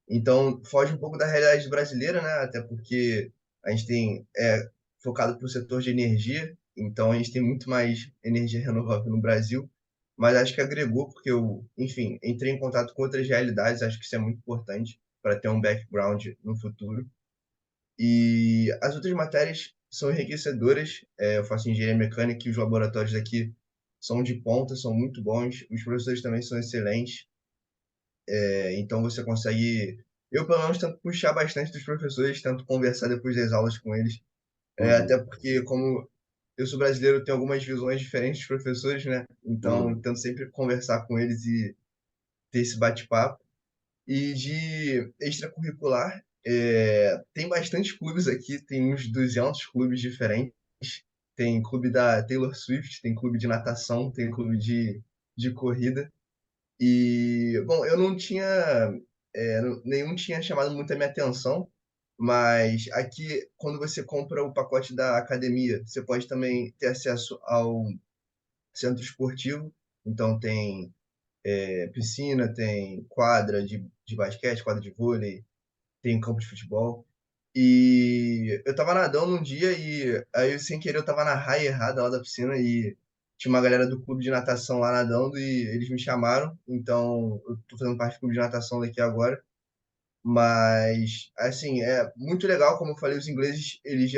Então, foge um pouco da realidade brasileira, né? Até porque a gente é focado para o setor de energia, então a gente tem muito mais energia renovável no Brasil, mas acho que agregou porque eu, enfim, entrei em contato com outras realidades, acho que isso é muito importante para ter um background no futuro. E as outras matérias são enriquecedoras. Eu faço engenharia mecânica e os laboratórios daqui são de ponta, são muito bons. Os professores também são excelentes. Então você consegue. Eu, pelo menos, tento puxar bastante dos professores, tento conversar depois das aulas com eles. Uhum, Até porque, como eu sou brasileiro, eu tenho algumas visões diferentes dos professores, né? Então, uhum, tento sempre conversar com eles e ter esse bate-papo. E de extracurricular, tem bastante clubes aqui, tem uns 200 clubes diferentes. Tem clube da Taylor Swift, tem clube de natação, tem clube de corrida. E, bom, eu não tinha, nenhum tinha chamado muito a minha atenção, mas aqui, quando você compra o pacote da academia, você pode também ter acesso ao centro esportivo. Então, tem piscina, tem quadra de basquete, quadra de vôlei, tem campo de futebol. E eu tava nadando um dia e aí, sem querer, eu tava na raia errada lá da piscina e tinha uma galera do clube de natação lá nadando e eles me chamaram. Então, eu tô fazendo parte do clube de natação daqui agora. Mas, assim, é muito legal, como eu falei, os ingleses, eles,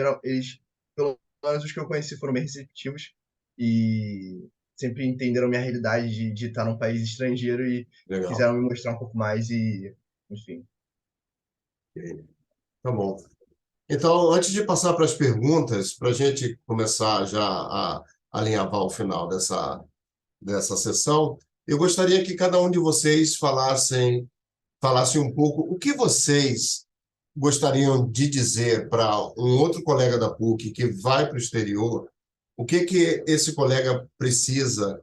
pelo menos os que eu conheci, foram bem receptivos e sempre entenderam minha realidade de estar num país estrangeiro e legal. quiseram me mostrar um pouco mais e, enfim. Ok, tá bom. Então, antes de passar para as perguntas, para a gente começar já a alinhavar o final dessa sessão, eu gostaria que cada um de vocês falasse um pouco o que vocês gostariam de dizer para um outro colega da PUC que vai para o exterior, o que esse colega precisa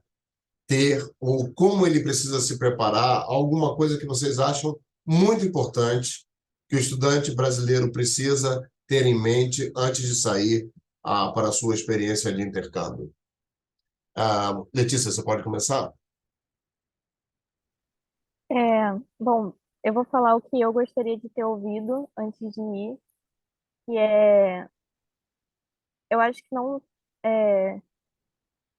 ter ou como ele precisa se preparar, alguma coisa que vocês acham muito importante que o estudante brasileiro precisa ter em mente antes de sair para a sua experiência de intercâmbio. Letícia, você pode começar? Bom, eu vou falar o que eu gostaria de ter ouvido antes de ir, que é, eu acho que é,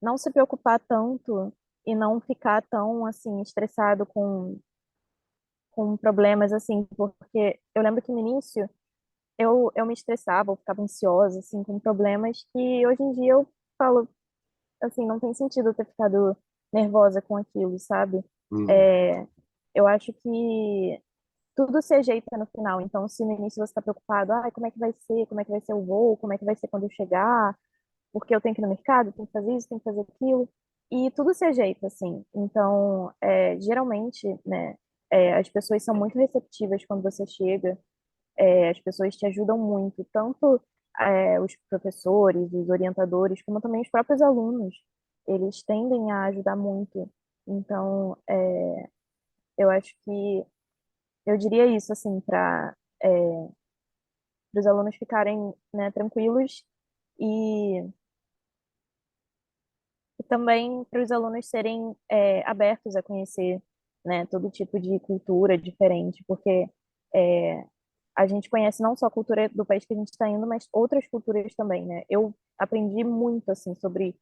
não se preocupar tanto e não ficar tão, assim, estressado com problemas, assim, porque eu lembro que no início eu me estressava, eu ficava ansiosa, assim, com problemas que hoje em dia eu falo, assim, não tem sentido eu ter ficado nervosa com aquilo, sabe? Hum, É, eu acho que tudo se ajeita no final. Então, se no início você está preocupado, como é que vai ser? Como é que vai ser o voo? Como é que vai ser quando eu chegar? Porque eu tenho que ir no mercado, tenho que fazer isso, tenho que fazer aquilo. E tudo se ajeita, assim. Então, geralmente, né, as pessoas são muito receptivas quando você chega. As pessoas te ajudam muito, tanto os professores, os orientadores, como também os próprios alunos. Eles tendem a ajudar muito. Então, eu acho que eu diria isso, assim, para os alunos ficarem, né, tranquilos e, e também para os alunos serem abertos a conhecer, né, todo tipo de cultura diferente, porque é, a gente conhece não só a cultura do país que a gente está indo, mas outras culturas também, né? Eu aprendi muito, assim, sobre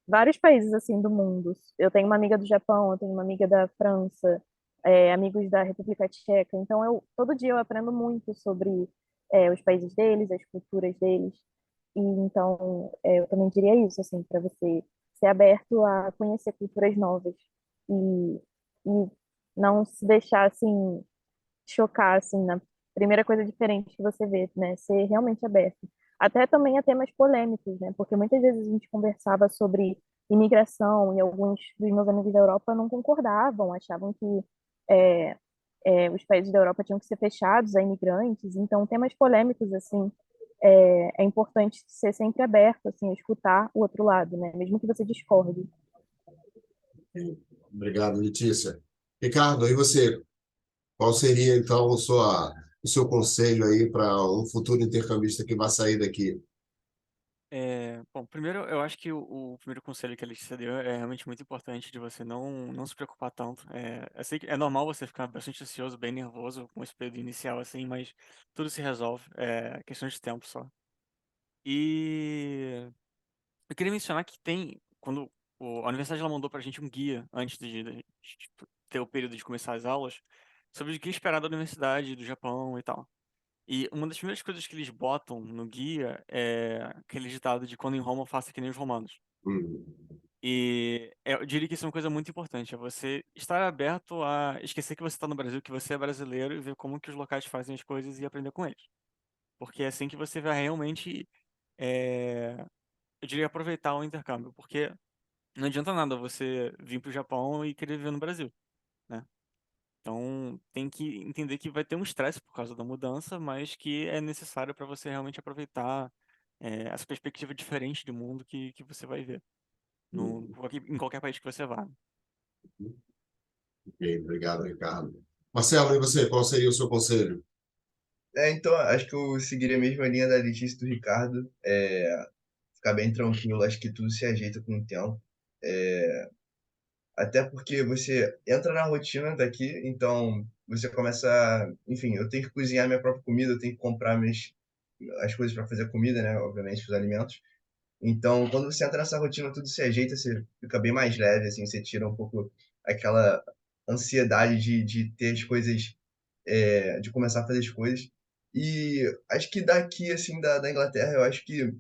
vários países, assim, do mundo. Eu tenho uma amiga do Japão, eu tenho uma amiga da França, amigos da República Tcheca. Então, todo dia eu aprendo muito sobre os países deles, as culturas deles. E então, eu também diria isso, assim, para você ser aberto a conhecer culturas novas e, e não se deixar, assim, chocar, assim, na primeira coisa diferente que você vê, né? Ser realmente aberto. Até também a temas polêmicos, né? Porque muitas vezes a gente conversava sobre imigração e alguns dos meus amigos da Europa não concordavam, achavam que é, os países da Europa tinham que ser fechados a imigrantes, então temas polêmicos assim é importante ser sempre aberto, assim, a escutar o outro lado, né? Mesmo que você discorde. Obrigado, Letícia. Ricardo, e você? Qual seria, então, o seu conselho aí para um futuro intercambista que vai sair daqui? Bom, primeiro, eu acho que o primeiro conselho que a Letícia deu é realmente muito importante de você não se preocupar tanto. Eu sei que é normal você ficar bastante ansioso, bem nervoso com esse período inicial, assim, mas tudo se resolve. É questão de tempo só. E eu queria mencionar que quando a universidade ela mandou pra gente um guia antes de tipo, ter o período de começar as aulas, sobre o que esperar da universidade, do Japão e tal. E uma das primeiras coisas que eles botam no guia é aquele ditado de quando em Roma, faça que nem os romanos. Hum, E eu diria que isso é uma coisa muito importante, é você estar aberto a esquecer que você está no Brasil, que você é brasileiro e ver como que os locais fazem as coisas e aprender com eles. Porque é assim que você vai realmente, é, eu diria, aproveitar o intercâmbio. Porque não adianta nada você vir para o Japão e querer viver no Brasil, né? Então, tem que entender que vai ter um estresse por causa da mudança, mas que é necessário para você realmente aproveitar essa perspectiva diferente de mundo que você vai ver em qualquer país que você vá. ok, obrigado, Ricardo. Marcelo, e você? Qual seria o seu conselho? Então, acho que eu seguiria a mesma linha da Letícia e do Ricardo. Ficar bem tranquilo, acho que tudo se ajeita com o tempo. Até porque você entra na rotina daqui, então você começa. Enfim, eu tenho que cozinhar minha própria comida, eu tenho que comprar as coisas para fazer comida, né? Obviamente, os alimentos. Então, quando você entra nessa rotina, tudo se ajeita, você fica bem mais leve, assim, você tira um pouco aquela ansiedade de ter as coisas, de começar a fazer as coisas. E acho que daqui, assim, da Inglaterra, eu acho que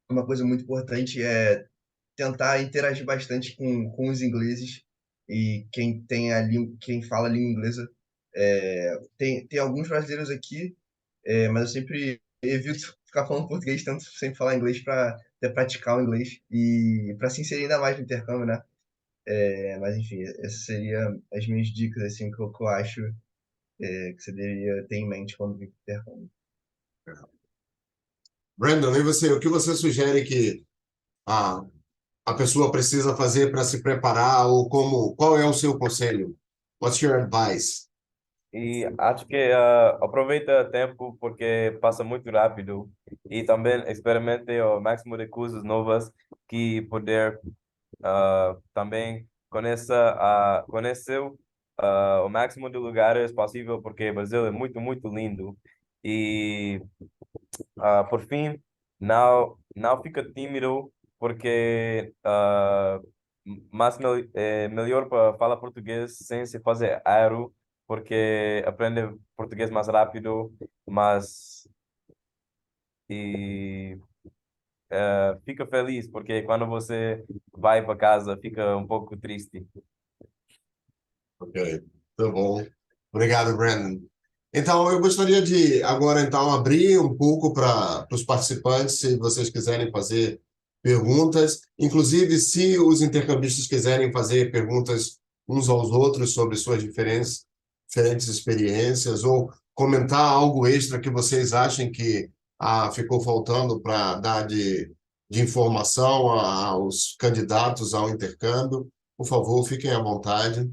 uma coisa muito importante é tentar interagir bastante com os ingleses e quem fala a língua inglesa. Tem alguns brasileiros aqui, mas eu sempre evito ficar falando português, tanto sempre falar inglês para praticar o inglês e para se inserir ainda mais no intercâmbio, né? Mas enfim, essas seriam as minhas dicas assim que eu acho que você deveria ter em mente quando vir para o intercâmbio. Brandon, e você? O que você sugere que a, a pessoa precisa fazer para se preparar ou qual é o seu conselho? What's your advice? E acho que aproveita o tempo porque passa muito rápido e também experimente o máximo de coisas novas que poder também conheceu o máximo de lugares possível porque o Brasil é muito, muito lindo. E por fim, não fica tímido porque é melhor para falar português sem se fazer erro, porque aprende português mais rápido, mas e fica feliz porque quando você vai para casa fica um pouco triste. Ok, tá bom. Obrigado, Brandon. Então, eu gostaria de agora então abrir um pouco para os participantes, se vocês quiserem fazer perguntas, inclusive se os intercambistas quiserem fazer perguntas uns aos outros sobre suas diferentes experiências ou comentar algo extra que vocês achem que ficou faltando para dar de informação aos candidatos ao intercâmbio, por favor, fiquem à vontade.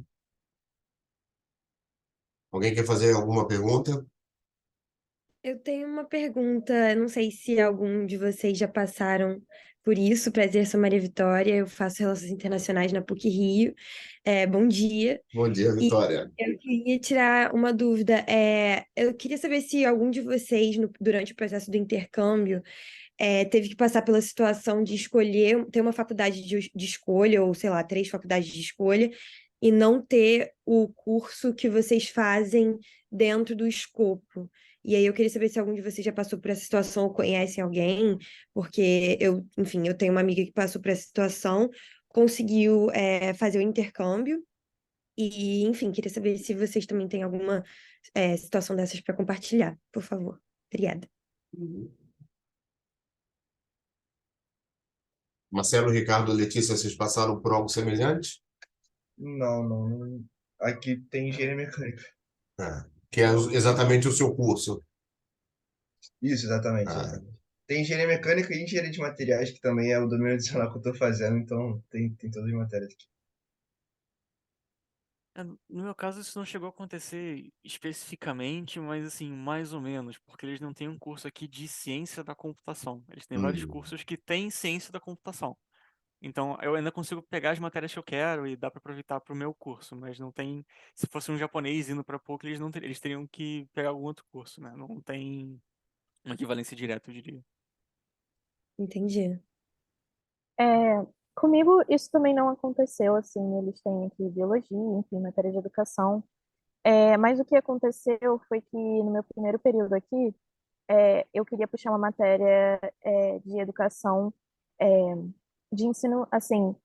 Alguém quer fazer alguma pergunta? Eu tenho uma pergunta, não sei se algum de vocês já passaram por isso. Prazer, sou Maria Vitória, eu faço Relações Internacionais na PUC-Rio. Bom dia. Bom dia, E Vitória. eu queria tirar uma dúvida. Eu queria saber se algum de vocês, durante o processo do intercâmbio, teve que passar pela situação de escolher, ter uma faculdade de escolha, ou sei lá, 3 faculdades de escolha, e não ter o curso que vocês fazem dentro do escopo. E aí eu queria saber se algum de vocês já passou por essa situação ou conhecem alguém, porque enfim, eu tenho uma amiga que passou por essa situação, conseguiu, fazer o intercâmbio, e, enfim, queria saber se vocês também têm alguma, situação dessas para compartilhar, por favor. Obrigada. Marcelo, Ricardo, Letícia, vocês passaram por algo semelhante? Não, não. Aqui tem engenharia mecânica. Que é exatamente o seu curso. Isso, exatamente, Ah, exatamente. Tem engenharia mecânica e engenharia de materiais, que também é o domínio adicional que eu estou fazendo, então tem todas as matérias aqui. No meu caso, isso não chegou a acontecer especificamente, mas assim, mais ou menos, porque eles não têm um curso aqui de ciência da computação. Eles têm vários hum. cursos que têm ciência da computação. Então, eu ainda consigo pegar as matérias que eu quero e dá para aproveitar para o meu curso, mas não tem. Se fosse um japonês indo para PUC, eles não eles teriam que pegar algum outro curso, né? Não tem uma equivalência direta, eu diria. Entendi. É, comigo isso também não aconteceu, assim, eles têm aqui biologia, enfim, matéria de educação. Mas o que aconteceu foi que no meu primeiro período aqui, eu queria puxar uma matéria de educação, é, de ensino, assim,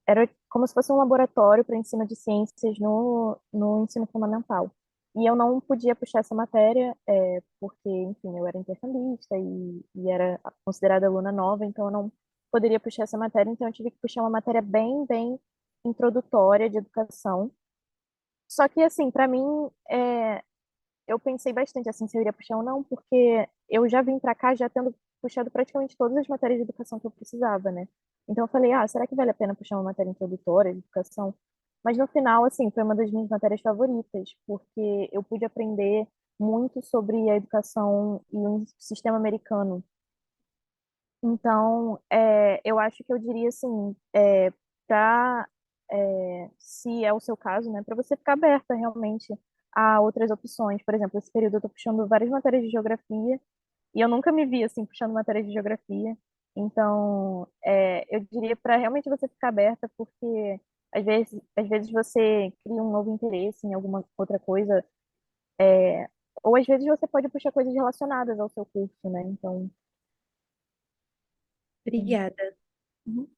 era como se fosse um laboratório para ensino de ciências no ensino fundamental. E eu não podia puxar essa matéria, porque, enfim, eu era intercambista e era considerada aluna nova, então eu não poderia puxar essa matéria, então eu tive que puxar uma matéria bem, bem introdutória de educação. Só que, assim, para mim, eu pensei bastante assim se eu iria puxar ou não, porque eu já vim para cá já tendo puxado praticamente todas as matérias de educação que eu precisava, né? Então eu falei, será que vale a pena puxar uma matéria introdutória de educação? Mas no final, assim, foi uma das minhas matérias favoritas, porque eu pude aprender muito sobre a educação e o sistema americano. Então, eu acho que eu diria assim, para, se é o seu caso, né, para você ficar aberta realmente a outras opções. Por exemplo, esse período eu estou puxando várias matérias de geografia e eu nunca me vi assim puxando matérias de geografia. Então, eu diria para realmente você ficar aberta, porque às vezes você cria um novo interesse em alguma outra coisa, ou às vezes você pode puxar coisas relacionadas ao seu curso, né? Então, sim. Obrigada. Uhum.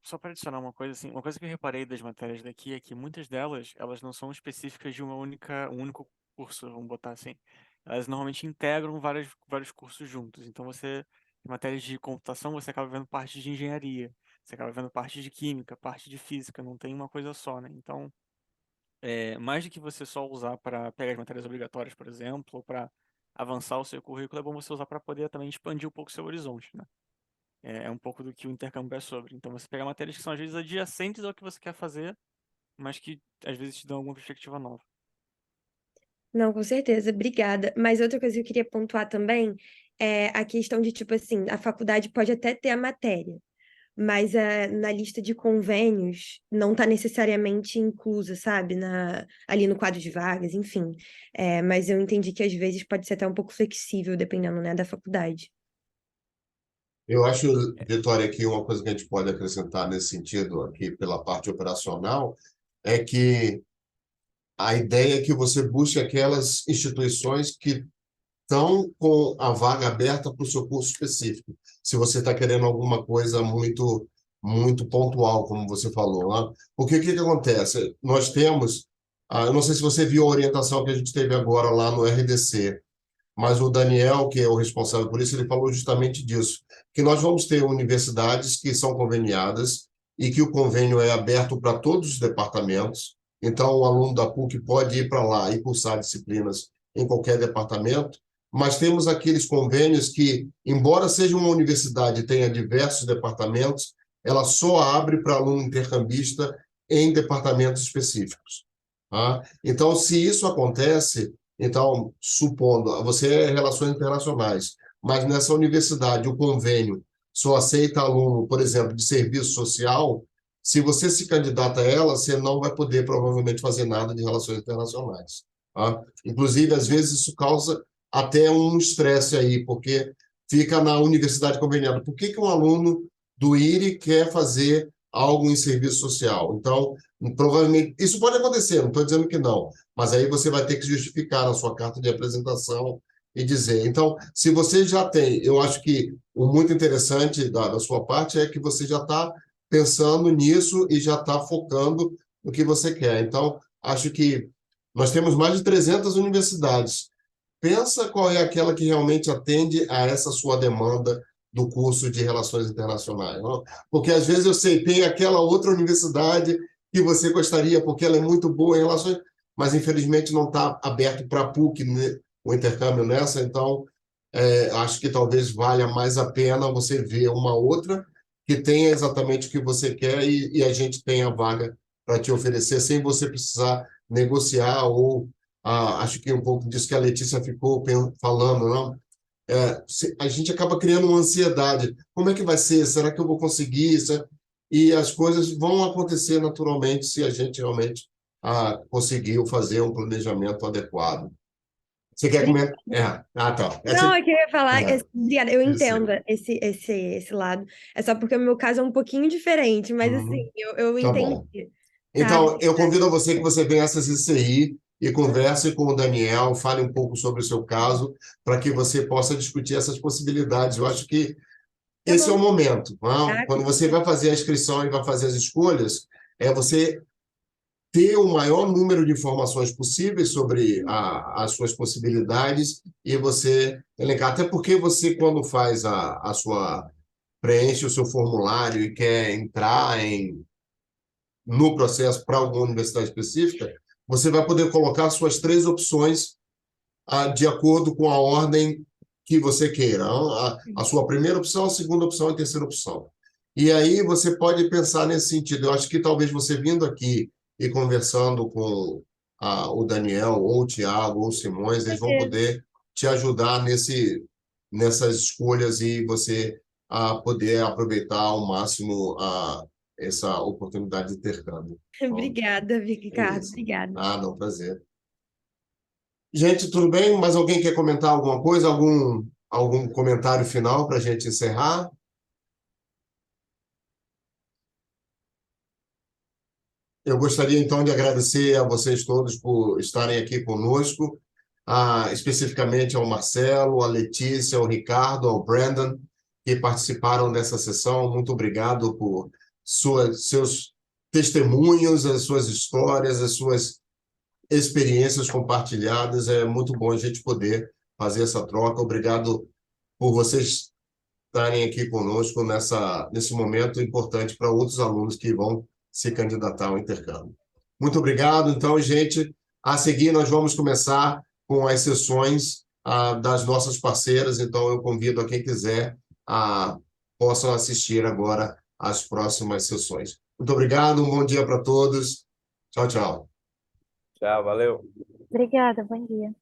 Só para adicionar uma coisa assim, uma coisa que eu reparei das matérias daqui é que muitas delas, elas não são específicas de um único curso, vamos botar assim. Elas normalmente integram vários cursos juntos. Então você, em matérias de computação, você acaba vendo parte de engenharia, você acaba vendo parte de química, parte de física, não tem uma coisa só, né? Então, mais do que você só usar para pegar as matérias obrigatórias, por exemplo, ou para avançar o seu currículo, é bom você usar para poder também expandir um pouco o seu horizonte, né? É um pouco do que o intercâmbio é sobre. Então você pega matérias que são às vezes adjacentes ao que você quer fazer, mas que às vezes te dão alguma perspectiva nova. Não, com certeza, obrigada. Mas outra coisa que eu queria pontuar também é a questão de, tipo assim, a faculdade pode até ter a matéria, mas na lista de convênios não está necessariamente inclusa, sabe? Ali no quadro de vagas, enfim. Mas eu entendi que às vezes pode ser até um pouco flexível, dependendo, né, da faculdade. Eu acho, Vitória, que uma coisa que a gente pode acrescentar nesse sentido aqui pela parte operacional é que a ideia é que você busque aquelas instituições que estão com a vaga aberta para o seu curso específico. Se você está querendo alguma coisa muito muito pontual, como você falou, né? Porque o que acontece? Nós temos, eu não sei se você viu a orientação que a gente teve agora lá no RDC, mas o Daniel, que é o responsável por isso, ele falou justamente disso, que nós vamos ter universidades que são conveniadas e que o convênio é aberto para todos os departamentos. Então, o aluno da PUC pode ir para lá e cursar disciplinas em qualquer departamento, mas temos aqueles convênios que, embora seja uma universidade e tenha diversos departamentos, ela só abre para aluno intercambista em departamentos específicos. Tá? Então, se isso acontece, então, supondo, você é relações internacionais, mas nessa universidade o convênio só aceita aluno, por exemplo, de serviço social, se você se candidata a ela, você não vai poder provavelmente fazer nada de relações internacionais. Tá? Inclusive, às vezes isso causa até um estresse aí, porque fica na universidade conveniada. Por que um aluno do IRI quer fazer algo em serviço social? Então, provavelmente, isso pode acontecer, não estou dizendo que não, mas aí você vai ter que justificar na sua carta de apresentação e dizer. Então, se você já tem, eu acho que o muito interessante da sua parte é que você já está pensando nisso e já está focando no que você quer. Então, acho que nós temos mais de 300 universidades. Pensa qual é aquela que realmente atende a essa sua demanda do curso de Relações Internacionais. Não? Porque, às vezes, eu sei, tem aquela outra universidade que você gostaria, porque ela é muito boa em relações, mas infelizmente não está aberto para a PUC, né, o intercâmbio nessa, então acho que talvez valha mais a pena você ver uma outra que tenha exatamente o que você quer e a gente tem a vaga para te oferecer sem você precisar negociar ou acho que um pouco disso que a Letícia ficou falando, não? A gente acaba criando uma ansiedade. Como é que vai ser? Será que eu vou conseguir? E as coisas vão acontecer naturalmente se a gente realmente conseguiu fazer um planejamento adequado. Você quer comentar? Tá. Não, é que eu ia falar, obrigada, eu Isso aí. entendo esse lado. É só porque o meu caso é um pouquinho diferente, mas assim, eu Tá entendi. bom. Tá, Então, eu convido você que você venha a essa CCI e converse com o Daniel, fale um pouco sobre o seu caso, para que você possa discutir essas possibilidades. Eu acho que tá esse é o bom. momento. Tá, Quando você vai fazer a inscrição e vai fazer as escolhas, é você ter o maior número de informações possíveis sobre as suas possibilidades e você elencar. Até porque você, quando faz preenche o seu formulário e quer entrar no processo para alguma universidade específica, você vai poder colocar suas 3 opções de acordo com a ordem que você queira. A sua primeira opção, a segunda opção e a terceira opção. E aí você pode pensar nesse sentido. Eu acho que talvez você vindo aqui e conversando com o Daniel, ou o Tiago, ou o Simões, eles vão poder te ajudar nessas escolhas e você poder aproveitar ao máximo essa oportunidade de intercâmbio. Obrigada, É Ricardo, isso. obrigada. Não, prazer. Gente, tudo bem? Mais alguém quer comentar alguma coisa? Algum comentário final para a gente encerrar? Eu gostaria, então, de agradecer a vocês todos por estarem aqui conosco, especificamente ao Marcelo, à Letícia, ao Ricardo, ao Brandon, que participaram dessa sessão. Muito obrigado por seus testemunhos, as suas histórias, as suas experiências compartilhadas. É muito bom a gente poder fazer essa troca. Obrigado por vocês estarem aqui conosco nesse momento importante para outros alunos que vão se candidatar ao intercâmbio. Muito obrigado. Então, gente, a seguir nós vamos começar com as sessões das nossas parceiras. Então, eu convido a quem quiser possam assistir agora às próximas sessões. Muito obrigado, um bom dia para todos. Tchau, tchau. Tchau, valeu. Obrigada, bom dia.